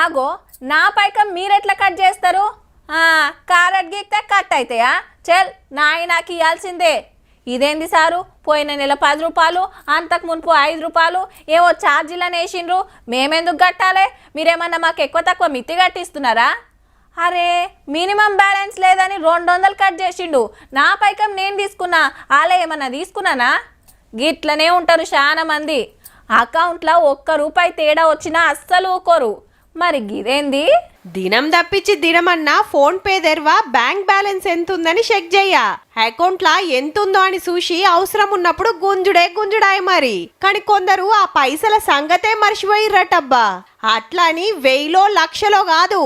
ఆగో నా పైకం మీరెట్లా కట్ చేస్తారు? కారెట్ గీక్తే కట్ అవుతాయా? చెల్ నాకు ఇవ్వాల్సిందే. ఇదేంది సారు, పోయిన నెల 10 రూపాయలు, అంతకు మునుపు 5 రూపాయలు ఏవో ఛార్జీలను వేసిండ్రు, మేమెందుకు కట్టాలి? మీరేమన్నా మాకు ఎక్కువ తక్కువ మిత్తి కట్టిస్తున్నారా? అరే మినిమం బ్యాలెన్స్ లేదని 200 కట్ చేసిండు. నా పైకం నేను తీసుకున్నా, అలా ఏమన్నా తీసుకున్నానా? గిట్లనే ఉంటారు చాలా మంది. అకౌంట్లో 1 రూపాయి తేడా వచ్చినా అస్సలు ఊకోరు. మరి గిదేంది? దినం తప్పించి దినమన్నా ఫోన్ పే తెరవా, బ్యాంక్ బ్యాలెన్స్ ఎంత ఉందని చెక్ చెయ్య. అకౌంట్లా ఎంత ఉందో అని చూసి అవసరం ఉన్నప్పుడు గుంజుడాయి మరి. కానీ కొందరు ఆ పైసల సంగతే మర్చిపోయిర్రటబ్బా. అట్లని 1000లో లక్షలో కాదు,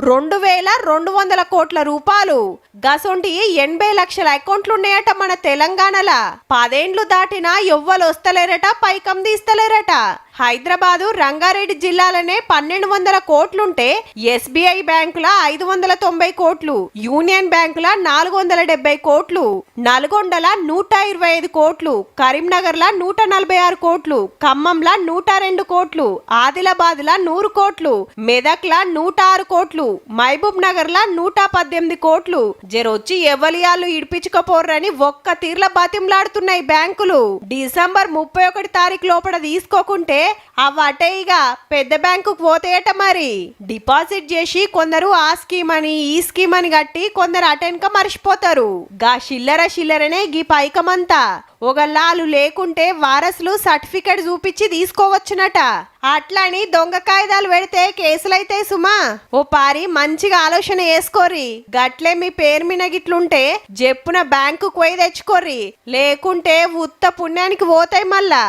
2200 కోట్ల రూపాయలు గసొంటి 80 లక్షల అకౌంట్లు ఉన్నాయట మన తెలంగాణలో. 10 ఏండ్లు దాటినా ఎవ్వరు వస్తలేరట, పైకం తీస్తలేరట. హైదరాబాదు రంగారెడ్డి జిల్లాలనే 1200 కోట్లుంటే ఎస్బీఐ బ్యాంకుల 590 కోట్లు, యూనియన్ బ్యాంకుల 470 కోట్లు, నల్గొండల 125 కోట్లు, కరీంనగర్ల 146 కోట్లు, ఖమ్మంల 102 కోట్లు, ఆదిలాబాద్ల 100 కోట్లు, మెదక్ల 106 కోట్లు, మహబూబ్ నగర్ల 118 కోట్లు. జరొచ్చి ఎవలియాలు ఇడిపించుకోపోర్రని ఒక్క తీర్ల బతింలాడుతున్నాయి బ్యాంకులు. డిసెంబర్ 31 తారీఖు లోపల తీసుకోకుంటే అవటేగా పెద్ద బ్యాంకుకు పోతాయట. మరి డిపాజిట్ చేసి కొందరు ఆ స్కీమ్ అని ఈ స్కీమ్ అని కట్టి కొందరు అటెన్క మర్చిపోతారు. గా చిల్లరనే గీ పైకమంతా ఒకలాలు లేకుంటే వారసులు సర్టిఫికెట్ చూపించి తీసుకోవచ్చునట. అట్లని దొంగ కాయిదాలు పెడితే కేసులైతే సుమా. ఓ పారి మంచిగా ఆలోచన చేసుకోర్రి. గట్లే మీ పేరు మీద గిట్లుంటే జప్పున బ్యాంకుకు పోయి తెచ్చుకోర్రి, లేకుంటే ఉత్త పుణ్యానికి పోతాయి మళ్ళా.